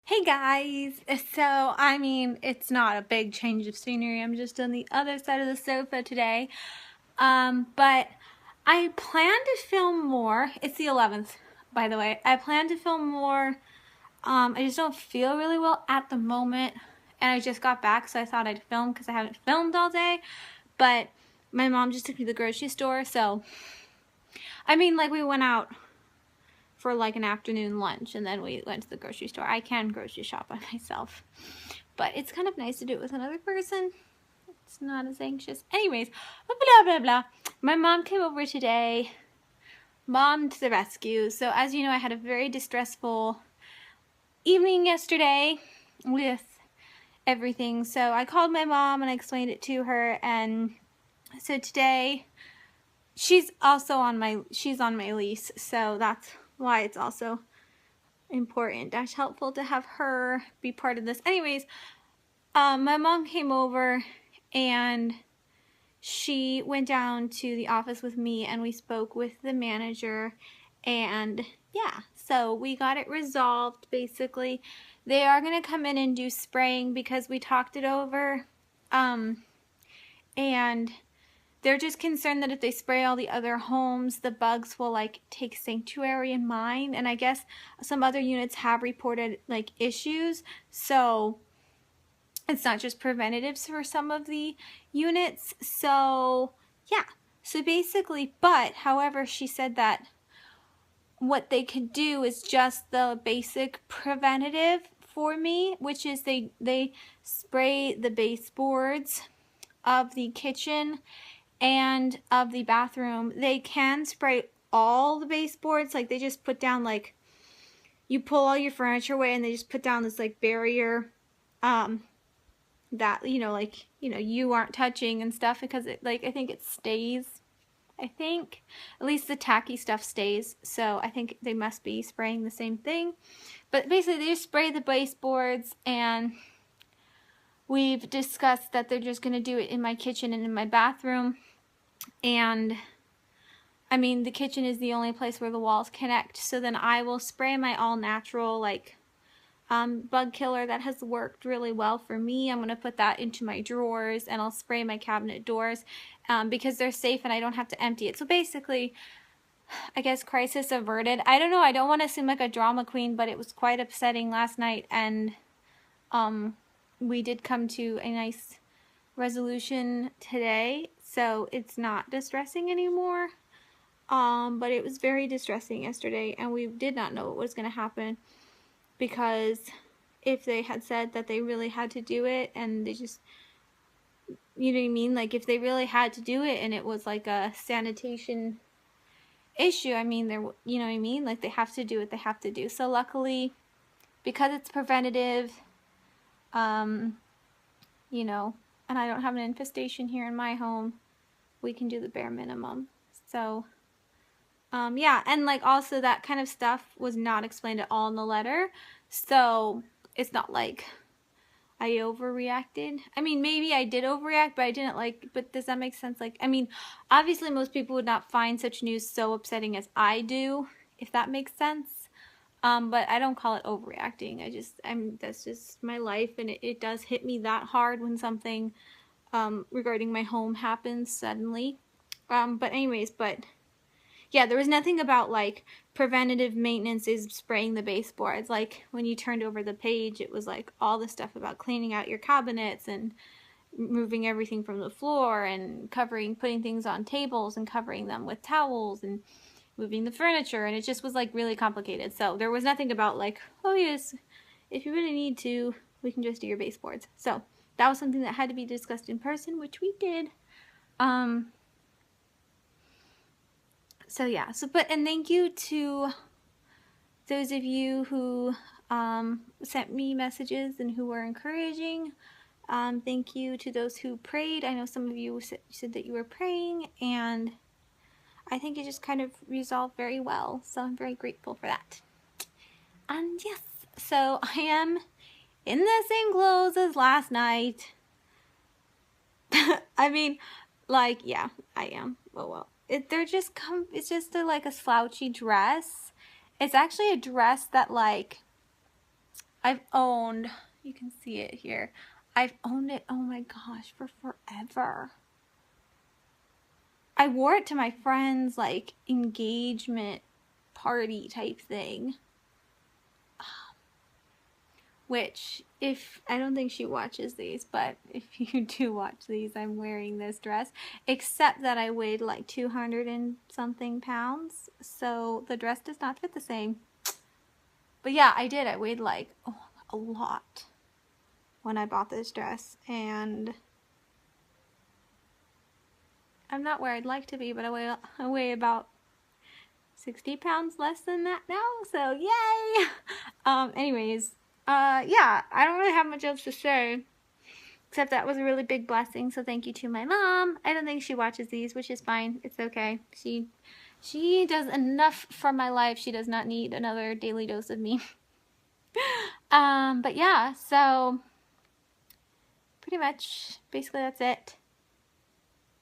Hey guys! So, it's not a big change of scenery. I'm just on the other side of the sofa today. But I plan to film more. It's the 11th, by the way. I plan to film more. I just don't feel really well at the moment. And I just got back, so I thought I'd film because I haven't filmed all day. But my mom just took me to the grocery store, so... we went out for like an afternoon lunch and then we went to the grocery store. I can grocery shop by myself, but it's kind of nice to do it with another person. It's not as anxious. Anyways, blah blah blah. My mom came over today. Mom to the rescue. So as you know, I had a very distressful evening yesterday with everything. So I called my mom and I explained it to her, and so today she's on my lease, so that's why it's also important. That's helpful to have her be part of this. Anyways, my mom came over and she went down to the office with me and we spoke with the manager, and yeah, so we got it resolved. Basically, they are going to come in and do spraying because we talked it over, and they're just concerned that if they spray all the other homes, the bugs will like take sanctuary in mine. And I guess some other units have reported like issues. So it's not just preventatives for some of the units. So yeah. So basically, however, she said that what they could do is just the basic preventative for me, which is they spray the baseboards of the kitchen and of the bathroom. They can spray all the baseboards, like they just put down, like you pull all your furniture away and they just put down this like barrier that you aren't touching and stuff, because it, like, I think it stays. I think at least the tacky stuff stays, so I think they must be spraying the same thing. But basically they just spray the baseboards, and we've discussed that they're just going to do it in my kitchen and in my bathroom. And the kitchen is the only place where the walls connect, so then I will spray my all natural like bug killer that has worked really well for me. I'm going to put that into my drawers, and I'll spray my cabinet doors because they're safe and I don't have to empty it. So basically, I guess crisis averted. I don't know, I don't want to seem like a drama queen, but it was quite upsetting last night, and we did come to a nice resolution today, so it's not distressing anymore. But it was very distressing yesterday, and we did not know what was going to happen, because if they had said that they really had to do it and they just, you know what I mean, like if they really had to do it and it was like a sanitation issue, they're, you know what I mean, like they have to do what they have to do. So luckily, because it's preventative, and I don't have an infestation here in my home, we can do the bare minimum. So yeah, and like also that kind of stuff was not explained at all in the letter, so it's not like I overreacted. Maybe I did overreact, but I didn't but does that make sense? Obviously most people would not find such news so upsetting as I do, if that makes sense. But I don't call it overreacting. That's just my life, and it does hit me that hard when something regarding my home happens suddenly. But anyways, yeah, there was nothing about like preventative maintenance is spraying the baseboards. Like when you turned over the page, it was like all the stuff about cleaning out your cabinets and moving everything from the floor and putting things on tables and covering them with towels and moving the furniture, and it just was like really complicated. So there was nothing about like, oh yes, if you really need to, we can just do your baseboards. So that was something that had to be discussed in person, which we did. So yeah, and thank you to those of you who sent me messages and who were encouraging. Thank you to those who prayed. I know some of you said that you were praying, and I think it just kind of resolved very well, so I'm very grateful for that. And yes, so I am in the same clothes as last night. Yeah, I am. Well. It's just like a slouchy dress. It's actually a dress that like I've owned, you can see it here, I've owned it, oh my gosh, for forever. I wore it to my friend's like engagement party type thing. Which, if, I don't think she watches these, but if you do watch these, I'm wearing this dress. Except that I weighed like 200 and something pounds, so the dress does not fit the same. But yeah, I did. I weighed like a lot when I bought this dress, and I'm not where I'd like to be, but I weigh about 60 pounds less than that now, so yay! Anyways, yeah, I don't really have much else to say, except that was a really big blessing, so thank you to my mom. I don't think she watches these, which is fine. It's okay. She does enough for my life. She does not need another daily dose of me. But yeah, so pretty much, basically that's it.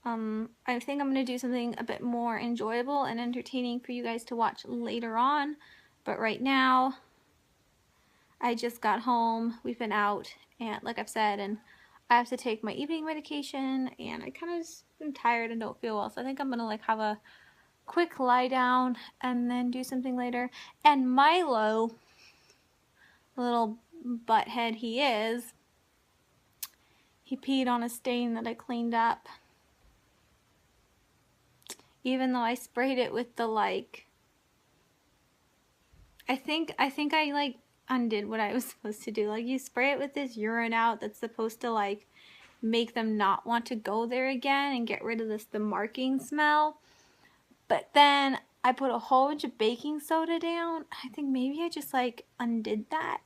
I think I'm going to do something a bit more enjoyable and entertaining for you guys to watch later on. But right now, I just got home. We've been out, and like I've said, and I have to take my evening medication, and I kind of am tired and don't feel well. So I think I'm going to like have a quick lie down and then do something later. And Milo, little butthead he is, he peed on a stain that I cleaned up. Even though I sprayed it with the like, I think I like undid what I was supposed to do. Like, you spray it with this urine out that's supposed to like make them not want to go there again and get rid of the marking smell. But then I put a whole bunch of baking soda down. I think maybe I just like undid that.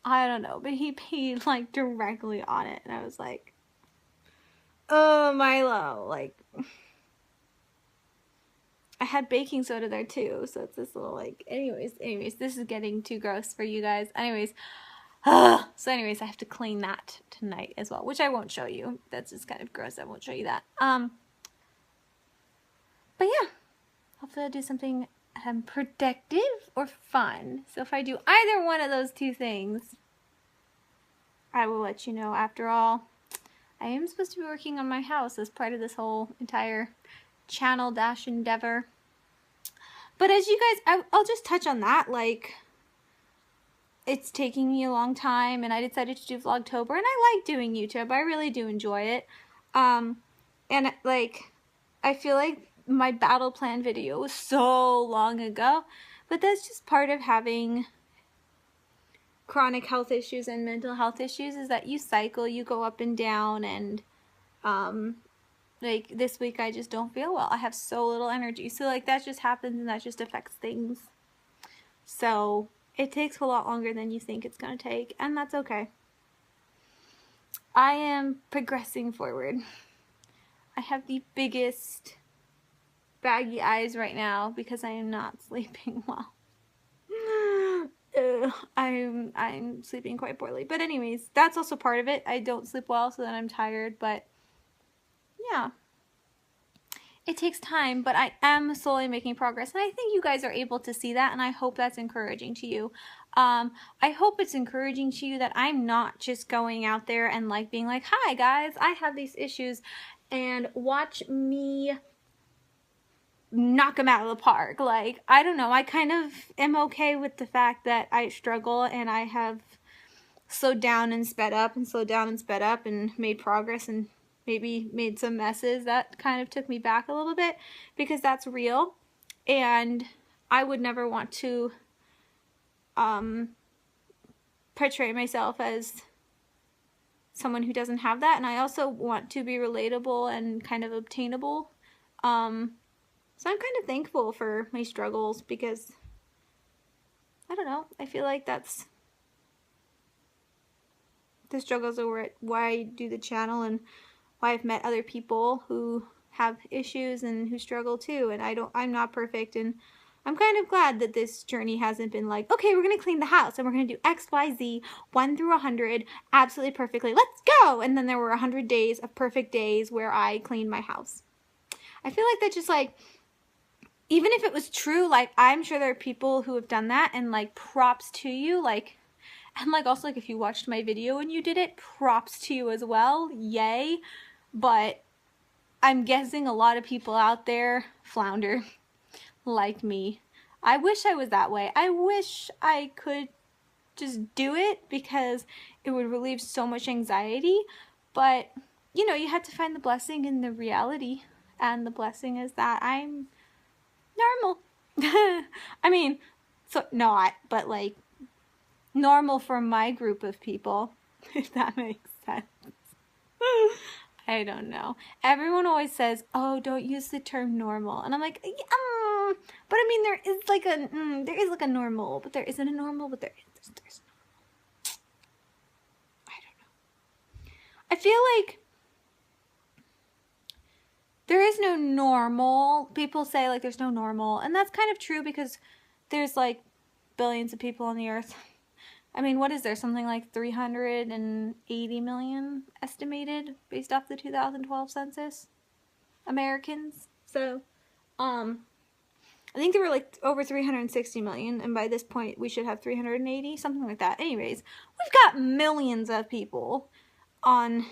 I don't know, but he peed like directly on it, and I was like, oh, Milo, like, I had baking soda there too, so it's this little like, anyways, this is getting too gross for you guys. Anyways, so anyways, I have to clean that tonight as well, which I won't show you. That's just kind of gross. I won't show you that. But yeah, hopefully I'll do something productive or fun. So if I do either one of those two things, I will let you know. After all, I am supposed to be working on my house as part of this whole entire channel dash endeavor. But as you guys, I'll just touch on that. Like, it's taking me a long time, and I decided to do Vlogtober, and I like doing YouTube. I really do enjoy it. And like, I feel like my battle plan video was so long ago, but that's just part of having chronic health issues and mental health issues, is that you cycle, you go up and down, and like this week I just don't feel well. I have so little energy. So like that just happens, and that just affects things. So it takes a lot longer than you think it's going to take, and that's okay. I am progressing forward. I have the biggest baggy eyes right now because I am not sleeping well. I'm sleeping quite poorly. But anyways, that's also part of it. I don't sleep well, so then I'm tired, but yeah, it takes time, but I am slowly making progress, and I think you guys are able to see that, and I hope that's encouraging to you. I hope it's encouraging to you that I'm not just going out there and like being like, hi guys, I have these issues, and watch me knock them out of the park. Like, I don't know, I kind of am okay with the fact that I struggle, and I have slowed down and sped up, and slowed down and sped up, and made progress, and maybe made some messes. That kind of took me back a little bit, because that's real, and I would never want to portray myself as someone who doesn't have that, and I also want to be relatable and kind of obtainable. So I'm kind of thankful for my struggles, because I don't know, I feel like that's the struggles are why I do the channel, and why I've met other people who have issues and who struggle too. And I'm not perfect, and I'm kind of glad that this journey hasn't been like, okay, we're gonna clean the house and we're gonna do X, Y, Z, 1 through 100 absolutely perfectly, let's go. And then there were 100 days of perfect days where I cleaned my house. I feel like that just like even if it was true, like, I'm sure there are people who have done that, and, like, props to you, like, and, like, also, like, if you watched my video and you did it, props to you as well, yay, but I'm guessing a lot of people out there flounder, like me. I wish I was that way. I wish I could just do it, because it would relieve so much anxiety, but, you know, you have to find the blessing in the reality, and the blessing is that I'm normal. I mean, so not, but like normal for my group of people, if that makes sense. I don't know. Everyone always says, "Oh, don't use the term normal," and I'm like, yeah, but I mean, there is like a normal, but there isn't a normal, but there's I don't know. I feel like there is no normal. People say like there's no normal, and that's kind of true, because there's like billions of people on the earth. I mean, what is there? Something like 380 million estimated based off the 2012 census Americans. So, I think there were like over 360 million, and by this point we should have 380, something like that. Anyways, we've got millions of people on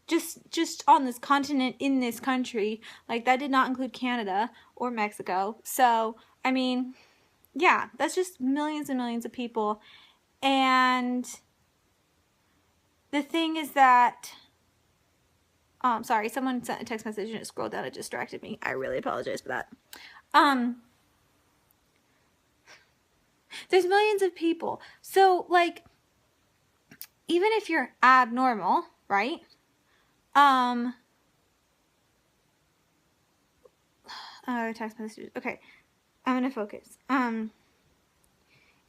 just on this continent, in this country. Like, that did not include Canada or Mexico. So, I mean, yeah, that's just millions and millions of people. And the thing is that, sorry, someone sent a text message and it scrolled down. It distracted me. I really apologize for that. There's millions of people. So, like, even if you're abnormal, right? Text messages. Okay, I'm gonna focus. Even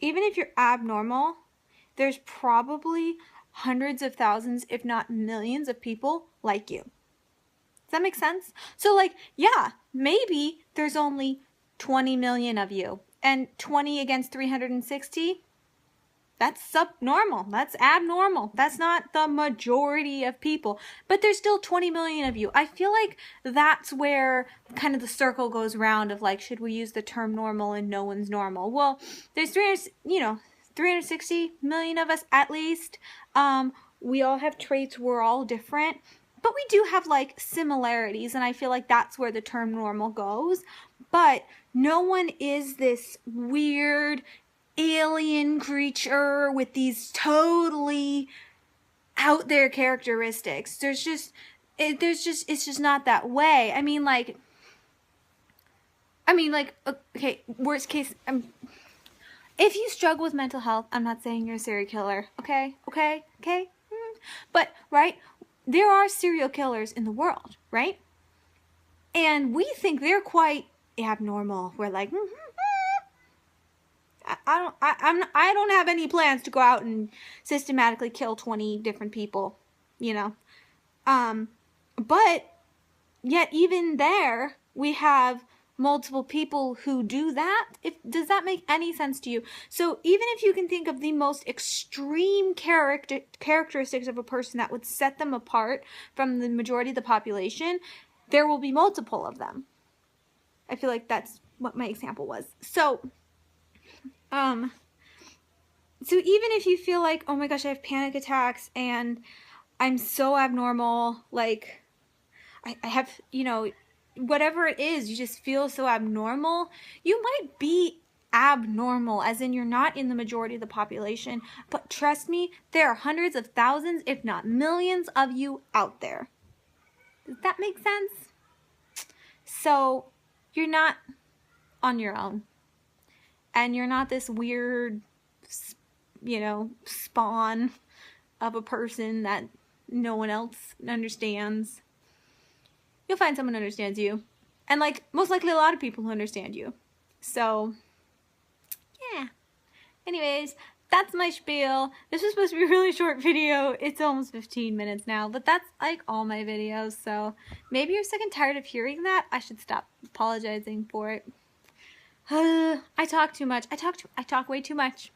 if you're abnormal, there's probably hundreds of thousands, if not millions of people like you. Does that make sense? So, like, yeah, maybe there's only 20 million of you, and 20 against 360, that's subnormal. That's abnormal. That's not the majority of people, but there's still 20 million of you. I feel like that's where kind of the circle goes round of like, should we use the term normal and no one's normal? Well, there's 360 million of us at least. We all have traits. We're all different, but we do have like similarities, and I feel like that's where the term normal goes. But no one is this weird alien creature with these totally out there characteristics. It's just not that way. I mean, like, okay, worst case, if you struggle with mental health, I'm not saying you're a serial killer, okay? But, right, there are serial killers in the world, right? And we think they're quite abnormal. We're like, I don't have any plans to go out and systematically kill 20 different people, you know. But yet even there, we have multiple people who do that. Does that make any sense to you? So even if you can think of the most extreme characteristics of a person that would set them apart from the majority of the population, there will be multiple of them. I feel like that's what my example was. So even if you feel like, oh my gosh, I have panic attacks and I'm so abnormal, like I have, you know, whatever it is, you just feel so abnormal, you might be abnormal, as in you're not in the majority of the population, but trust me, there are hundreds of thousands, if not millions of you out there. Does that make sense? So you're not on your own. And you're not this weird, you know, spawn of a person that no one else understands. You'll find someone who understands you. And, like, most likely a lot of people who understand you. So, yeah. Anyways, that's my spiel. This was supposed to be a really short video. It's almost 15 minutes now. But that's, like, all my videos. So, maybe you're sick and tired of hearing that. I should stop apologizing for it. I talk too much. I talk way too much.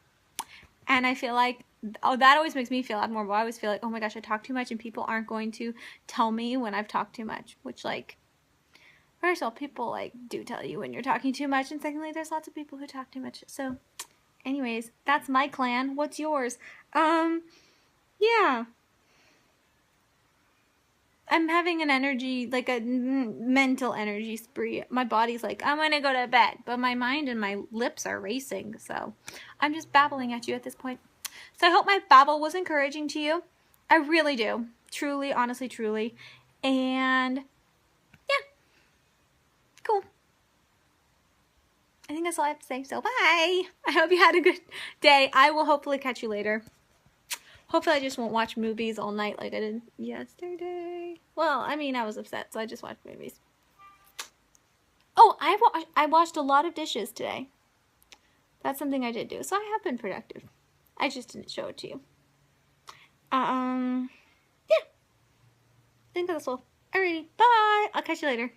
And I feel like, oh, that always makes me feel abnormal. I always feel like, oh my gosh, I talk too much and people aren't going to tell me when I've talked too much. Which, like, First of all, people like do tell you when you're talking too much, and secondly, there's lots of people who talk too much. So, anyways, that's my clan. What's yours? Yeah. I'm having an energy, like a mental energy spree. My body's like, I'm gonna go to bed, but my mind and my lips are racing, so I'm just babbling at you at this point. So I hope my babble was encouraging to you. I really do. Truly, honestly, truly. And yeah, cool. I think that's all I have to say, so bye! I hope you had a good day. I will hopefully catch you later. Hopefully I just won't watch movies all night like I did yesterday. Well, I mean, I was upset, so I just watched movies. Oh, I washed a lot of dishes today. That's something I did do, so I have been productive. I just didn't show it to you. Yeah. I think that's all. Alrighty, bye! I'll catch you later.